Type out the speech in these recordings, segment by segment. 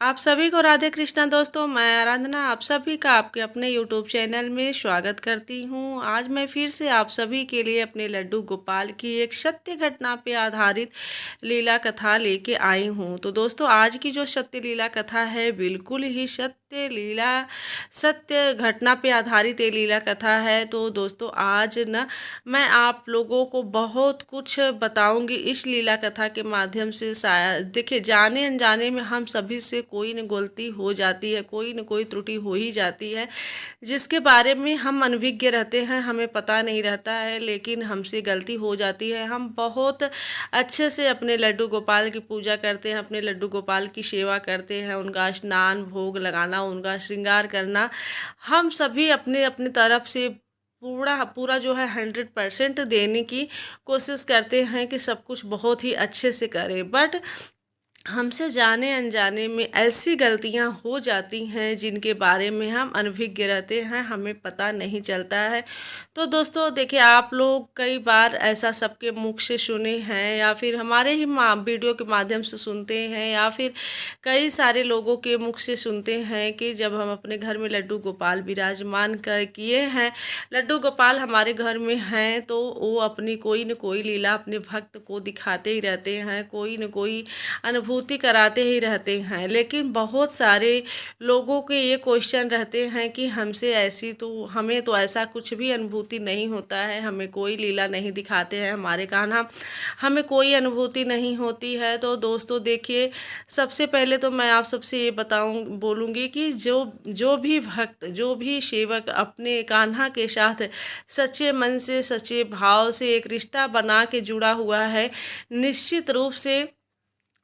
आप सभी को राधे कृष्णा दोस्तों। मैं आराधना आप सभी का आपके अपने यूट्यूब चैनल में स्वागत करती हूँ। आज मैं फिर से आप सभी के लिए अपने लड्डू गोपाल की एक सत्य घटना पे आधारित लीला कथा लेके आई हूँ। तो दोस्तों, आज की जो सत्य लीला कथा है बिल्कुल ही सत्य घटना पे आधारित ये लीला कथा है। तो दोस्तों, आज ना मैं आप लोगों को बहुत कुछ बताऊंगी इस लीला कथा के माध्यम से। शायद देखिए, जाने अनजाने में हम सभी से कोई न गलती हो जाती है, कोई न कोई त्रुटि हो ही जाती है, जिसके बारे में हम अनभिज्ञ रहते हैं, हमें पता नहीं रहता है, लेकिन हमसे गलती हो जाती है। हम बहुत अच्छे से अपने लड्डू गोपाल की पूजा करते हैं, अपने लड्डू गोपाल की सेवा करते हैं, उनका स्नान भोग लगाना, उनका श्रृंगार करना, हम सभी अपने अपने तरफ से पूरा पूरा जो है 100% देने की कोशिश करते हैं कि सब कुछ बहुत ही अच्छे से करें। बट हमसे जाने अनजाने में ऐसी गलतियां हो जाती हैं जिनके बारे में हम अनभिज्ञ रहते हैं, हमें पता नहीं चलता है। तो दोस्तों देखिए, आप लोग कई बार ऐसा सबके मुख से सुने हैं, या फिर हमारे ही वीडियो के माध्यम से सुनते हैं, या फिर कई सारे लोगों के मुख से सुनते हैं कि जब हम अपने घर में लड्डू गोपाल विराजमान कर किए हैं, लड्डू गोपाल हमारे घर में हैं, तो वो अपनी कोई न कोई लीला अपने भक्त को दिखाते ही रहते हैं, कोई न कोई अनुभूति कराते ही रहते हैं। लेकिन बहुत सारे लोगों के ये क्वेश्चन रहते हैं कि हमें तो ऐसा कुछ भी अनुभूति नहीं होता है, हमें कोई लीला नहीं दिखाते हैं हमारे कान्हा, हमें कोई अनुभूति नहीं होती है। तो दोस्तों देखिए, सबसे पहले तो मैं आप सबसे ये बोलूँगी कि जो जो भी भक्त, जो भी सेवक अपने कान्हा के साथ सच्चे मन से, सच्चे भाव से एक रिश्ता बना के जुड़ा हुआ है, निश्चित रूप से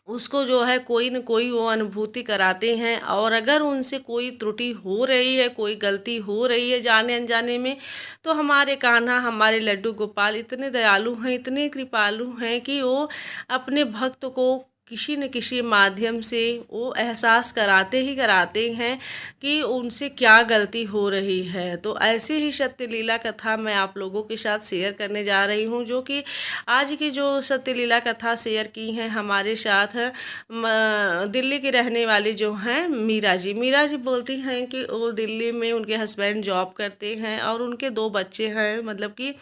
उसको जो है कोई न कोई वो अनुभूति कराते हैं। और अगर उनसे कोई त्रुटि हो रही है, कोई गलती हो रही है जाने अनजाने में, तो हमारे कान्हा, हमारे लड्डू गोपाल इतने दयालु हैं, इतने कृपालु हैं कि वो अपने भक्त को किसी न किसी माध्यम से वो एहसास कराते ही कराते हैं कि उनसे क्या गलती हो रही है। तो ऐसी ही सत्य लीला कथा मैं आप लोगों के साथ शेयर करने जा रही हूँ, जो कि आज की जो सत्य लीला कथा शेयर की हैं हमारे साथ दिल्ली की रहने वाली जो हैं मीरा जी बोलती हैं कि वो दिल्ली में उनके हस्बैंड जॉब करते हैं और उनके 2 बच्चे हैं, मतलब कि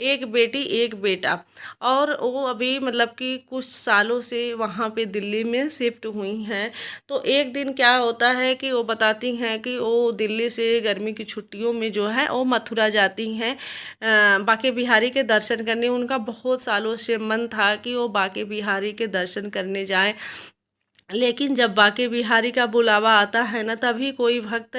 एक बेटी एक बेटा। और वो अभी मतलब कि कुछ सालों से वहाँ पे दिल्ली में शिफ्ट हुई हैं। तो एक दिन क्या होता है कि वो बताती हैं कि वो दिल्ली से गर्मी की छुट्टियों में जो है वो मथुरा जाती हैं बांके बिहारी के दर्शन करने। उनका बहुत सालों से मन था कि वो बांके बिहारी के दर्शन करने जाएं, लेकिन जब बांके बिहारी का बुलावा आता है ना, तभी कोई भक्त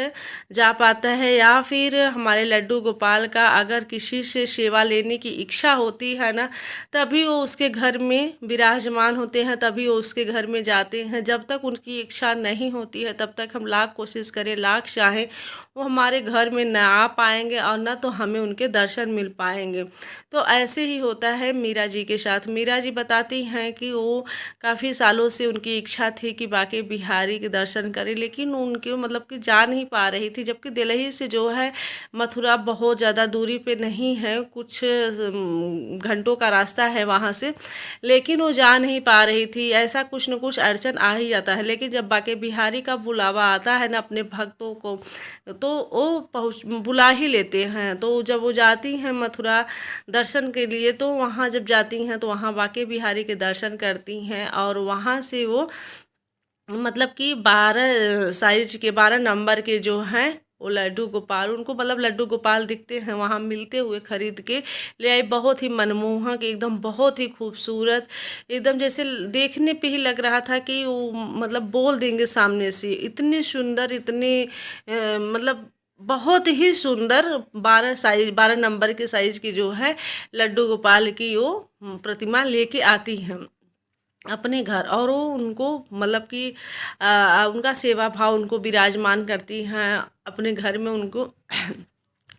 जा पाता है। या फिर हमारे लड्डू गोपाल का अगर किसी से सेवा लेने की इच्छा होती है ना, तभी वो उसके घर में विराजमान होते हैं, तभी वो उसके घर में जाते हैं। जब तक उनकी इच्छा नहीं होती है, तब तक हम लाख कोशिश करें, लाख चाहें, वो हमारे घर में ना आ पाएंगे और ना तो हमें उनके दर्शन मिल पाएंगे। तो ऐसे ही होता है मीरा जी के साथ। मीरा जी बताती हैं कि वो काफ़ी सालों से उनकी इच्छा थी कि बांके बिहारी के दर्शन करें, लेकिन उनके मतलब कि जा नहीं पा रही थी। जबकि दिल्ली से जो है मथुरा बहुत ज़्यादा दूरी पे नहीं है, कुछ घंटों का रास्ता है वहाँ से, लेकिन वो जा नहीं पा रही थी। ऐसा कुछ न कुछ अड़चन आ ही जाता है। लेकिन जब बांके बिहारी का बुलावा आता है ना अपने भक्तों को, तो वो बुला ही लेते हैं। तो जब वो जाती हैं मथुरा दर्शन के लिए, तो वहाँ जब जाती हैं तो वहाँ बांके बिहारी के दर्शन करती हैं, और वहाँ से वो मतलब कि 12 नंबर के जो हैं वो लड्डू गोपाल, उनको मतलब लड्डू गोपाल दिखते हैं वहाँ मिलते हुए, खरीद के ले आई। बहुत ही मनमोहक, एकदम बहुत ही खूबसूरत, एकदम जैसे देखने पे ही लग रहा था कि वो मतलब बोल देंगे सामने से, इतने सुंदर, इतने मतलब बहुत ही सुंदर 12 नंबर के साइज की जो है लड्डू गोपाल की वो प्रतिमा लेके आती हैं अपने घर। और वो उनको मतलब कि उनका सेवा भाव उनको विराजमान करती हैं अपने घर में, उनको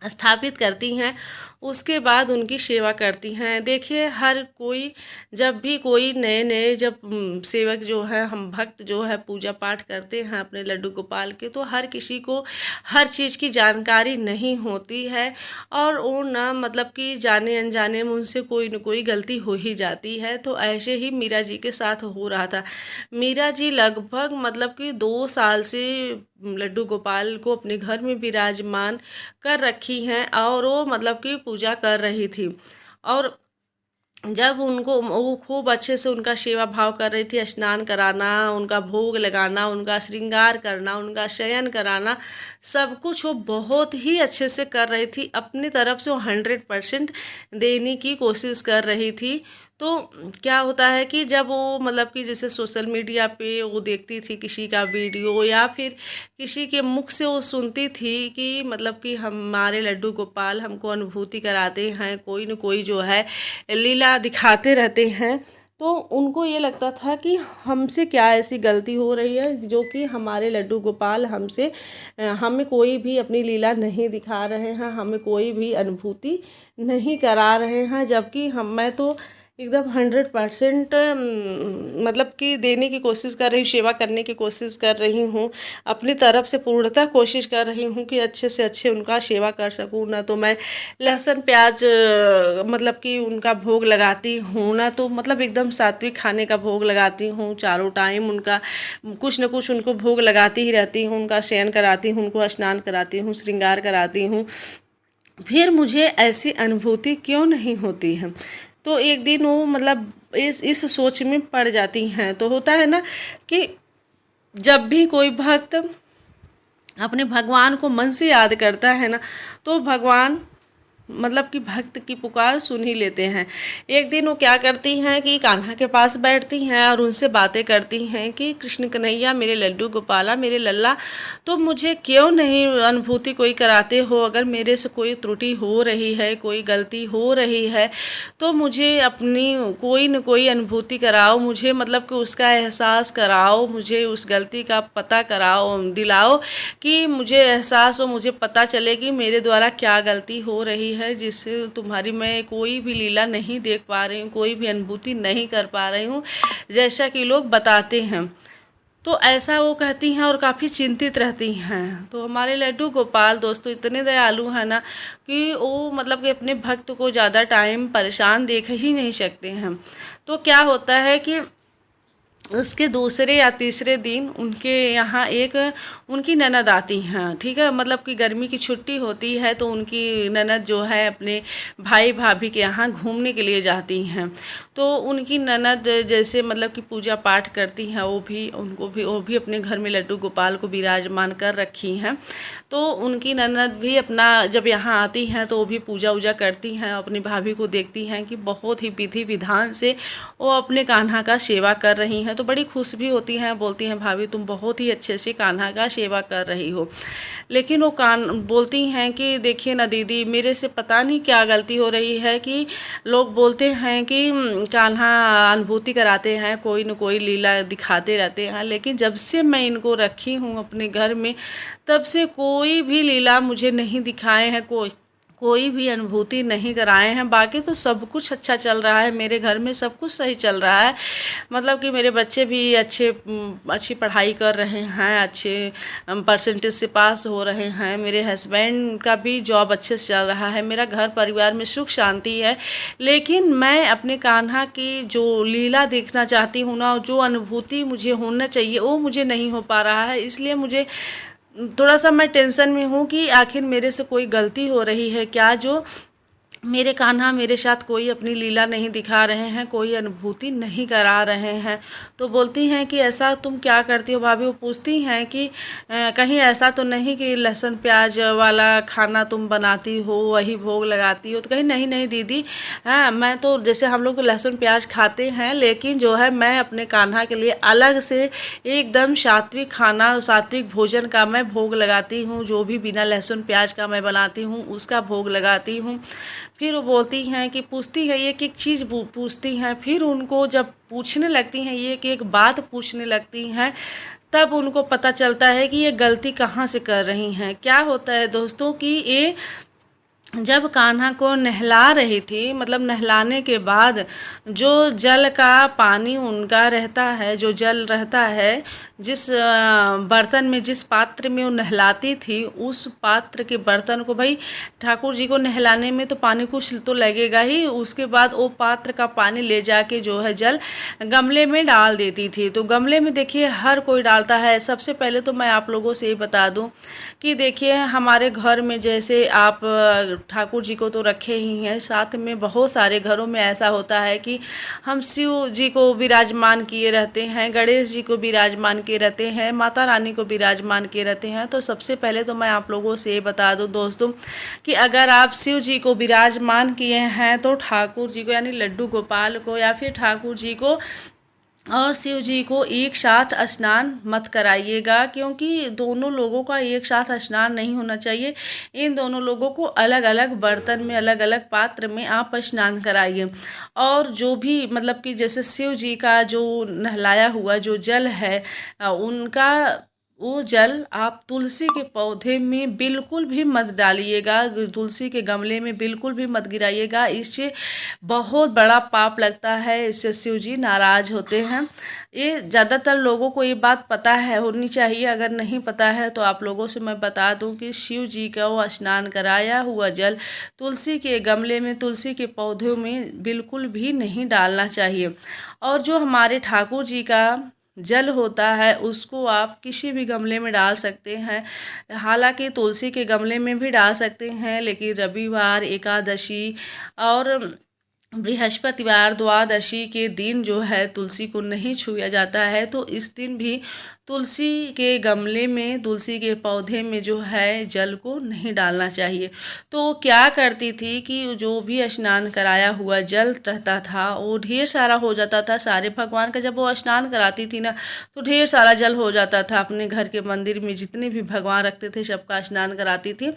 स्थापित करती हैं, उसके बाद उनकी सेवा करती हैं। देखिए हर कोई, जब भी कोई नए नए जब सेवक जो है, हम भक्त जो है पूजा पाठ करते हैं अपने लड्डू गोपाल के, तो हर किसी को हर चीज़ की जानकारी नहीं होती है, और वो ना मतलब कि जाने अनजाने में उनसे कोई न कोई गलती हो ही जाती है। तो ऐसे ही मीरा जी के साथ हो रहा था। मीरा जी लगभग मतलब कि 2 साल से लड्डू गोपाल को अपने घर में विराजमान कर रखी हैं, और वो मतलब कि पूजा कर रही थी। और जब उनको वो खूब अच्छे से उनका सेवा भाव कर रही थी, स्नान कराना, उनका भोग लगाना, उनका श्रृंगार करना, उनका शयन कराना, सब कुछ वो बहुत ही अच्छे से कर रही थी। अपनी तरफ से वो 100% देने की कोशिश कर रही थी। तो क्या होता है कि जब वो मतलब कि जैसे सोशल मीडिया पे वो देखती थी किसी का वीडियो, या फिर किसी के मुख से वो सुनती थी कि मतलब कि हमारे लड्डू गोपाल हमको अनुभूति कराते हैं, कोई न कोई जो है लीला दिखाते रहते हैं, तो उनको ये लगता था कि हमसे क्या ऐसी गलती हो रही है जो कि हमारे लड्डू गोपाल हमसे हमें कोई भी अपनी लीला नहीं दिखा रहे हैं, हमें कोई भी अनुभूति नहीं करा रहे हैं। जबकि मैं तो एकदम 100% मतलब कि देने की कोशिश कर रही हूँ, सेवा करने की कोशिश कर रही हूँ, अपनी तरफ से पूर्णतः कोशिश कर रही हूँ कि अच्छे से अच्छे उनका सेवा कर सकूँ। ना तो मैं लहसुन प्याज मतलब कि उनका भोग लगाती हूँ, ना तो मतलब एकदम सात्विक खाने का भोग लगाती हूँ। चारों टाइम उनका कुछ न कुछ उनको भोग लगाती ही रहती हूँ, उनका शयन कराती हूँ, उनको स्नान कराती हूँ, श्रृंगार कराती हूँ। फिर मुझे ऐसी अनुभूति क्यों नहीं होती है? तो एक दिन वो मतलब इस सोच में पड़ जाती हैं। तो होता है ना कि जब भी कोई भक्त अपने भगवान को मन से याद करता है ना, तो भगवान मतलब कि भक्त की पुकार सुन ही लेते हैं। एक दिन वो क्या करती हैं कि कान्हा के पास बैठती हैं और उनसे बातें करती हैं कि कृष्ण कन्हैया, मेरे लड्डू गोपाला, मेरे लल्ला, तो मुझे क्यों नहीं अनुभूति कोई कराते हो? अगर मेरे से कोई त्रुटि हो रही है, कोई गलती हो रही है, तो मुझे अपनी कोई न कोई अनुभूति कराओ, मुझे मतलब कि उसका एहसास कराओ, मुझे उस गलती का पता कराओ, दिलाओ, कि मुझे एहसास हो, मुझे पता चले कि मेरे द्वारा क्या गलती हो रही है जिससे तुम्हारी मैं कोई भी लीला नहीं देख पा रही हूँ, कोई भी अनुभूति नहीं कर पा रही हूँ जैसा कि लोग बताते हैं। तो ऐसा वो कहती हैं और काफ़ी चिंतित रहती हैं। तो हमारे लड्डू गोपाल दोस्तों इतने दयालु हैं ना कि वो मतलब कि अपने भक्त को ज़्यादा टाइम परेशान देख ही नहीं सकते हैं। तो क्या होता है कि उसके दूसरे या तीसरे दिन उनके यहाँ एक उनकी ननद आती हैं, ठीक है, मतलब कि गर्मी की छुट्टी होती है, तो उनकी ननद जो है अपने भाई भाभी के यहाँ घूमने के लिए जाती हैं। तो उनकी ननद जैसे मतलब कि पूजा पाठ करती हैं, वो भी अपने घर में लड्डू गोपाल को विराजमान कर रखी हैं। तो उनकी ननद भी अपना जब यहाँ आती हैं तो वो भी पूजा वूजा करती हैं, अपनी भाभी को देखती हैं कि बहुत ही विधि विधान से वो अपने कान्हा का सेवा कर रही हैं, तो बड़ी खुश भी होती हैं, बोलती हैं भाभी तुम बहुत ही अच्छे से कान्हा का सेवा कर रही हो। लेकिन वो बोलती हैं कि देखिए ना दीदी, मेरे से पता नहीं क्या गलती हो रही है कि लोग बोलते हैं कि कान्हा अनुभूति कराते हैं, कोई न कोई लीला दिखाते रहते हैं, लेकिन जब से मैं इनको रखी हूँ अपने घर में, तब से कोई भी लीला मुझे नहीं दिखाए हैं, कोई भी अनुभूति नहीं कराए हैं। बाकी तो सब कुछ अच्छा चल रहा है, मेरे घर में सब कुछ सही चल रहा है, मतलब कि मेरे बच्चे भी अच्छी पढ़ाई कर रहे हैं, अच्छे परसेंटेज से पास हो रहे हैं, मेरे हस्बैंड का भी जॉब अच्छे से चल रहा है, मेरा घर परिवार में सुख शांति है। लेकिन मैं अपने कान्हा की जो लीला देखना चाहती हूँ ना, जो अनुभूति मुझे होना चाहिए वो मुझे नहीं हो पा रहा है। इसलिए मुझे थोड़ा सा मैं टेंशन में हूँ कि आखिर मेरे से कोई गलती हो रही है क्या, जो मेरे कान्हा मेरे साथ कोई अपनी लीला नहीं दिखा रहे हैं, कोई अनुभूति नहीं करा रहे हैं। तो बोलती हैं कि ऐसा तुम क्या करती हो भाभी? वो पूछती हैं कि कहीं ऐसा तो नहीं कि लहसुन प्याज वाला खाना तुम बनाती हो, वही भोग लगाती हो? तो कहीं नहीं नहीं दीदी, हाँ मैं तो जैसे हम लोग तो लहसुन प्याज खाते हैं, लेकिन जो है मैं अपने कान्हा के लिए अलग से एकदम सात्विक खाना, सात्विक भोजन का मैं भोग लगाती हूँ, जो भी बिना लहसुन प्याज का मैं बनाती हूँ उसका भोग लगाती हूँ। फिर वो बोलती हैं कि पूछती है एक एक चीज़ पूछती हैं, फिर उनको जब पूछने लगती हैं, एक एक बात पूछने लगती हैं, तब उनको पता चलता है कि ये गलती कहाँ से कर रही हैं। क्या होता है दोस्तों कि ये जब कान्हा को नहला रही थी, मतलब नहलाने के बाद जो जल का पानी उनका रहता है, जो जल रहता है, जिस बर्तन में, जिस पात्र में वो नहलाती थी, उस पात्र के बर्तन को, भाई ठाकुर जी को नहलाने में तो पानी कुछ तो लगेगा ही। उसके बाद वो पात्र का पानी ले जाके जो है जल गमले में डाल देती थी। तो गमले में देखिए हर कोई डालता है। सबसे पहले तो मैं आप लोगों से ये बता दूं कि देखिए हमारे घर में जैसे आप ठाकुर जी को तो रखे ही हैं, साथ में बहुत सारे घरों में ऐसा होता है कि हम शिव जी को विराजमान किए रहते हैं, गणेश जी को विराजमान किए रहते हैं, माता रानी को विराजमान किए रहते हैं। तो सबसे पहले तो मैं आप लोगों से ये बता दूं दोस्तों कि अगर आप शिव जी को विराजमान किए हैं तो ठाकुर जी को, यानी लड्डू गोपाल को या फिर ठाकुर जी को और शिव जी को एक साथ स्नान मत कराइएगा, क्योंकि दोनों लोगों का एक साथ स्नान नहीं होना चाहिए। इन दोनों लोगों को अलग अलग बर्तन में, अलग अलग पात्र में आप स्नान कराइए। और जो भी मतलब कि जैसे शिव जी का जो नहलाया हुआ जो जल है, उनका वो जल आप तुलसी के पौधे में बिल्कुल भी मत डालिएगा, तुलसी के गमले में बिल्कुल भी मत गिराइएगा। इससे बहुत बड़ा पाप लगता है, इससे शिव जी नाराज़ होते हैं। ये ज़्यादातर लोगों को ये बात पता है, होनी चाहिए। अगर नहीं पता है तो आप लोगों से मैं बता दूं कि शिव जी का वो स्नान कराया हुआ जल तुलसी के गमले में, तुलसी के पौधों में बिल्कुल भी नहीं डालना चाहिए। और जो हमारे ठाकुर जी का जल होता है उसको आप किसी भी गमले में डाल सकते हैं। हालांकि तुलसी के गमले में भी डाल सकते हैं, लेकिन रविवार, एकादशी और बृहस्पतिवार, द्वादशी के दिन जो है तुलसी को नहीं छुआ जाता है। तो इस दिन भी तुलसी के गमले में, तुलसी के पौधे में जो है जल को नहीं डालना चाहिए। तो क्या करती थी कि जो भी स्नान कराया हुआ जल रहता था वो ढेर सारा हो जाता था। सारे भगवान का जब वो स्नान कराती थी ना तो ढेर सारा जल हो जाता था। अपने घर के मंदिर में जितने भी भगवान रखते थे सबका स्नान कराती थी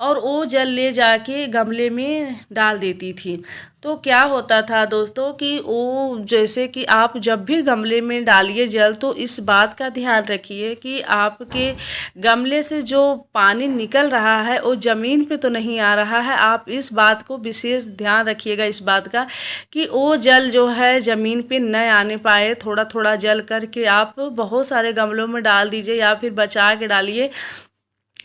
और वो जल ले जाके गमले में डाल देती थी। तो क्या होता था दोस्तों कि वो, जैसे कि आप जब भी गमले में डालिए जल तो इस बात का ध्यान रखिए कि आपके गमले से जो पानी निकल रहा है वो ज़मीन पे तो नहीं आ रहा है। आप इस बात को विशेष ध्यान रखिएगा, इस बात का कि वो जल जो है ज़मीन पे न आने पाए। थोड़ा थोड़ा जल करके आप बहुत सारे गमलों में डाल दीजिए या फिर बचा के डालिए,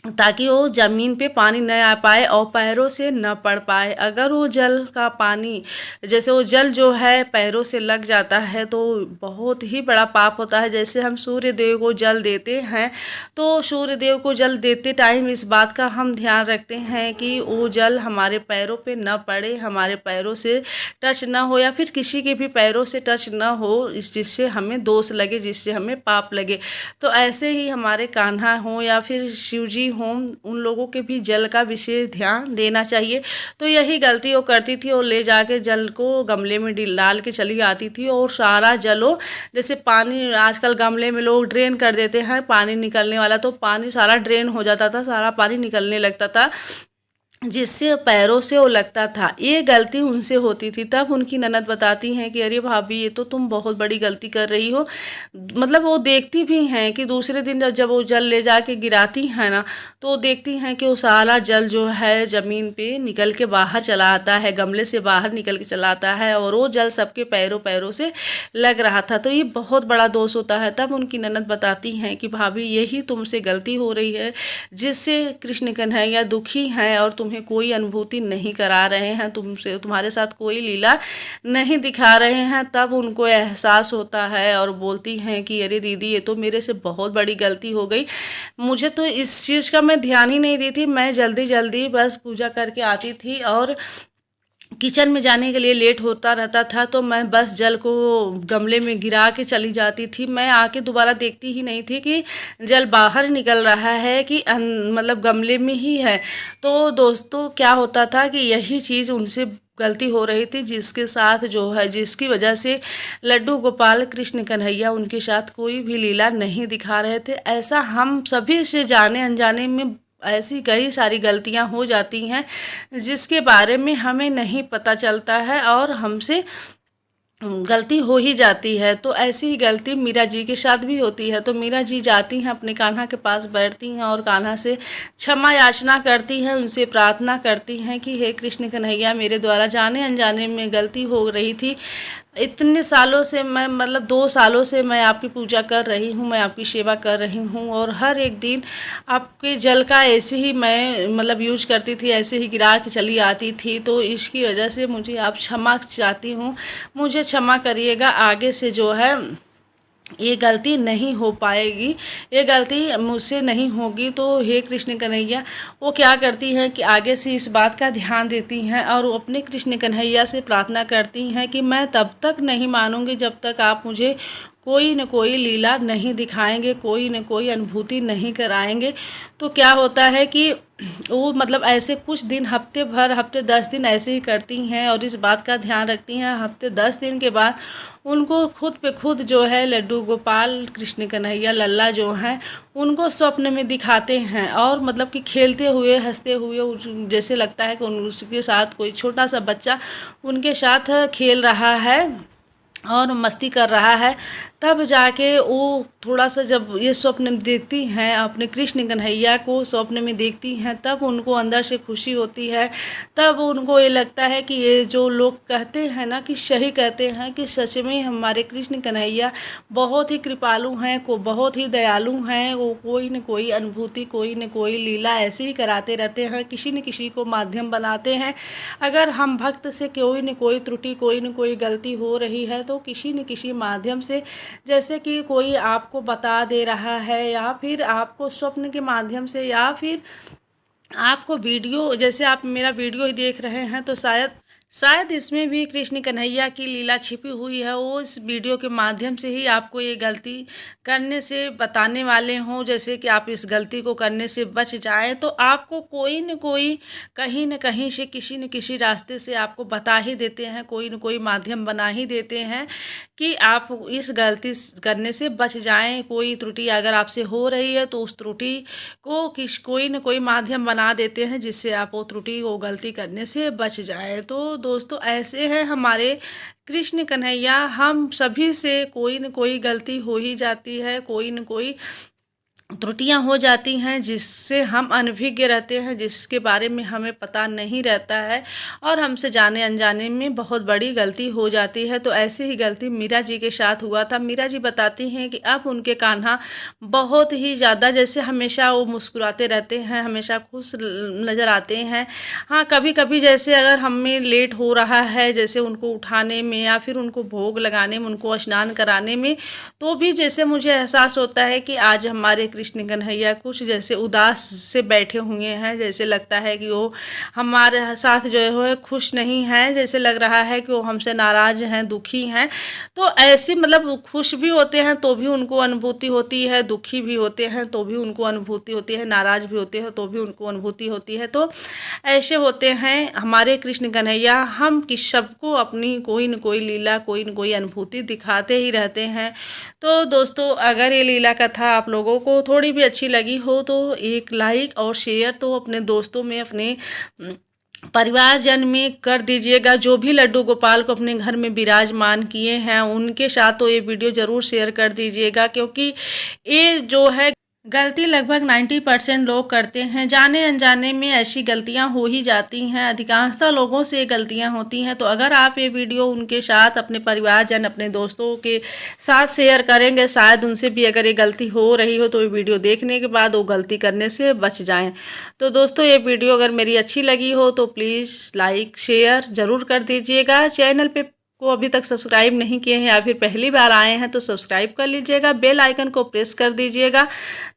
ताकि वो ज़मीन पे पानी न आ पाए और पैरों से न पड़ पाए। अगर वो जल का पानी, जैसे वो जल जो है पैरों से लग जाता है तो बहुत ही बड़ा पाप होता है। जैसे हम सूर्य देव को जल देते हैं तो सूर्य देव को जल देते टाइम इस बात का हम ध्यान रखते हैं कि वो जल हमारे पैरों पे न पड़े, हमारे पैरों से टच न हो या फिर किसी के भी पैरों से टच न हो, जिससे हमें दोष लगे, जिससे हमें पाप लगे। तो ऐसे ही हमारे कान्हा हों या फिर शिव जी हों, उन लोगों के भी जल का विशेष ध्यान देना चाहिए। तो यही गलती वो करती थी, और ले जाके जल को गमले में डाल के चली आती थी और सारा जल हो, जैसे पानी आजकल गमले में लोग ड्रेन कर देते हैं पानी निकलने वाला, तो पानी सारा ड्रेन हो जाता था, सारा पानी निकलने लगता था, जिससे पैरों से वो लगता था। ये गलती उनसे होती थी। तब उनकी ननद बताती हैं कि अरे भाभी ये तो तुम बहुत बड़ी गलती कर रही हो। मतलब वो देखती भी हैं कि दूसरे दिन जब वो जल ले जाके गिराती हैं ना तो वो देखती हैं कि वो सारा जल जो है ज़मीन पे निकल के बाहर चला आता है, गमले से बाहर निकल के चला आता है और वो जल सबके पैरों से लग रहा था। तो ये बहुत बड़ा दोष होता है। तब उनकी ननद बताती हैं कि भाभी यही तुमसे गलती हो रही है, जिससे कृष्ण कन्हैया दुखी हैं और तुम्हें कोई अनुभूति नहीं करा रहे हैं, तुमसे, तुम्हारे साथ कोई लीला नहीं दिखा रहे हैं। तब उनको एहसास होता है और बोलती हैं कि अरे दीदी ये तो मेरे से बहुत बड़ी गलती हो गई, मुझे तो इस चीज़ का मैं ध्यान ही नहीं दी थी। मैं जल्दी जल्दी बस पूजा करके आती थी और किचन में जाने के लिए लेट होता रहता था, तो मैं बस जल को गमले में गिरा के चली जाती थी। मैं आके दोबारा देखती ही नहीं थी कि जल बाहर निकल रहा है कि मतलब गमले में ही है। तो दोस्तों क्या होता था कि यही चीज़ उनसे गलती हो रही थी, जिसके साथ जो है, जिसकी वजह से लड्डू गोपाल कृष्ण कन्हैया उनके साथ कोई भी लीला नहीं दिखा रहे थे। ऐसा हम सभी से जाने अनजाने में ऐसी कई सारी गलतियां हो जाती हैं जिसके बारे में हमें नहीं पता चलता है और हमसे गलती हो ही जाती है। तो ऐसी ही गलती मीरा जी के साथ भी होती है। तो मीरा जी जाती हैं अपने कान्हा के पास, बैठती हैं और कान्हा से क्षमा याचना करती हैं, उनसे प्रार्थना करती हैं कि हे कृष्ण कन्हैया, मेरे द्वारा जाने अनजाने में गलती हो रही थी। इतने सालों से मैं, मतलब 2 सालों से मैं आपकी पूजा कर रही हूँ, मैं आपकी सेवा कर रही हूँ और हर एक दिन आपके जल का ऐसे ही मैं मतलब यूज करती थी, ऐसे ही गिरा के चली आती थी। तो इसकी वजह से मुझे आप क्षमा चाहती हूँ, मुझे क्षमा करिएगा। आगे से जो है ये गलती नहीं हो पाएगी, ये गलती मुझसे नहीं होगी। तो हे कृष्ण कन्हैया, वो क्या करती हैं कि आगे से इस बात का ध्यान देती हैं और वो अपने कृष्ण कन्हैया से प्रार्थना करती हैं कि मैं तब तक नहीं मानूंगी जब तक आप मुझे कोई न कोई लीला नहीं दिखाएंगे, कोई न कोई अनुभूति नहीं कराएंगे। तो क्या होता है कि वो मतलब ऐसे कुछ दिन, हफ्ते भर, हफ्ते 10 दिन ऐसे ही करती हैं और इस बात का ध्यान रखती हैं। हफ्ते 10 दिन के बाद उनको खुद पे खुद जो है लड्डू गोपाल, कृष्ण कन्हैया, लल्ला जो हैं, उनको स्वप्न में दिखाते हैं और मतलब कि खेलते हुए, हंसते हुए, जैसे लगता है कि उसके साथ कोई छोटा सा बच्चा उनके साथ खेल रहा है और मस्ती कर रहा है। तब जाके वो थोड़ा सा जब ये स्वप्न में देखती हैं, अपने कृष्ण कन्हैया को स्वप्न में देखती हैं, तब उनको अंदर से खुशी होती है। तब उनको ये लगता है कि ये जो लोग कहते हैं ना, कि सही कहते हैं कि सच में हमारे कृष्ण कन्हैया बहुत ही कृपालु हैं, को बहुत ही दयालु हैं। वो कोई न कोई अनुभूति, कोई न कोई लीला ऐसे ही कराते रहते हैं, किसी न किसी को माध्यम बनाते हैं। अगर हम भक्त से कोई न कोई त्रुटि, कोई न कोई गलती हो रही है तो किसी न किसी माध्यम से, जैसे कि कोई आपको बता दे रहा है या फिर आपको स्वप्न के माध्यम से या फिर आपको वीडियो, जैसे आप मेरा वीडियो ही देख रहे हैं तो शायद इसमें भी कृष्ण कन्हैया की लीला छिपी हुई है। वो इस वीडियो के माध्यम से ही आपको ये गलती करने से बताने वाले हों, जैसे कि आप इस गलती को करने से बच जाएं। तो आपको कोई न कोई, कहीं न कहीं से, किसी न किसी रास्ते से आपको बता ही देते हैं, कोई न कोई माध्यम बना ही देते हैं कि आप इस गलती करने से बच जाएं। कोई त्रुटि अगर आपसे हो रही है तो उस त्रुटि को कोई न कोई माध्यम बना देते हैं जिससे आप वो त्रुटि, वो गलती करने से बच जाए। तो दोस्तों, ऐसे हैं हमारे कृष्ण कन्हैया। हम सभी से कोई न कोई गलती हो ही जाती है, कोई न कोई त्रुटियां हो जाती हैं जिससे हम अनभिज्ञ रहते हैं, जिसके बारे में हमें पता नहीं रहता है और हमसे जाने अनजाने में बहुत बड़ी गलती हो जाती है। तो ऐसी ही गलती मीरा जी के साथ हुआ था। मीरा जी बताती हैं कि अब उनके कान्हा बहुत ही ज़्यादा, जैसे हमेशा वो मुस्कुराते रहते हैं, हमेशा खुश नज़र आते हैं। हाँ, कभी कभी जैसे अगर हमें लेट हो रहा है, जैसे उनको उठाने में या फिर उनको भोग लगाने में, उनको स्नान कराने में, तो भी जैसे मुझे एहसास होता है कि आज हमारे कृष्ण कन्हैया कुछ जैसे उदास से बैठे हुए हैं, जैसे लगता है कि वो हमारे साथ जो है खुश नहीं है, जैसे लग रहा है कि वो हमसे नाराज हैं, दुखी हैं। तो ऐसी मतलब खुश भी होते हैं तो भी उनको अनुभूति होती है, दुखी भी होते हैं तो भी उनको अनुभूति होती है, नाराज भी होते हैं तो भी उनको अनुभूति होती है। तो ऐसे होते हैं हमारे कृष्ण कन्हैया। हम किस सबको अपनी कोई न कोई लीला, कोई न कोई अनुभूति दिखाते ही रहते हैं। तो दोस्तों, अगर ये लीला कथा आप लोगों को थोड़ी भी अच्छी लगी हो तो एक लाइक और शेयर तो अपने दोस्तों में, अपने परिवारजन में कर दीजिएगा। जो भी लड्डू गोपाल को अपने घर में विराजमान किए हैं उनके साथ तो ये वीडियो ज़रूर शेयर कर दीजिएगा, क्योंकि ये जो है गलती लगभग 90% लोग करते हैं। जाने अनजाने में ऐसी गलतियां हो ही जाती हैं, अधिकांशतः लोगों से ये गलतियां होती हैं। तो अगर आप ये वीडियो उनके साथ, अपने परिवारजन, अपने दोस्तों के साथ शेयर करेंगे, शायद उनसे भी अगर ये गलती हो रही हो तो ये वीडियो देखने के बाद वो गलती करने से बच जाएं। तो दोस्तों, ये वीडियो अगर मेरी अच्छी लगी हो तो प्लीज़ लाइक शेयर ज़रूर कर दीजिएगा। चैनल पे को अभी तक सब्सक्राइब नहीं किए हैं या फिर पहली बार आए हैं तो सब्सक्राइब कर लीजिएगा, बेल आइकन को प्रेस कर दीजिएगा,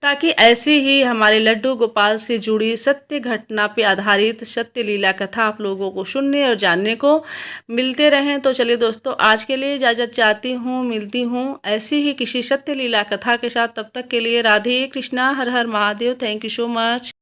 ताकि ऐसी ही हमारे लड्डू गोपाल से जुड़ी सत्य घटना पे आधारित सत्य लीला कथा आप लोगों को सुनने और जानने को मिलते रहें। तो चलिए दोस्तों, आज के लिए इजाज़त चाहती हूँ, मिलती हूँ ऐसी ही किसी सत्य लीला कथा के साथ। तब तक के लिए राधे कृष्णा, हर हर Mahadev. Thank you so much.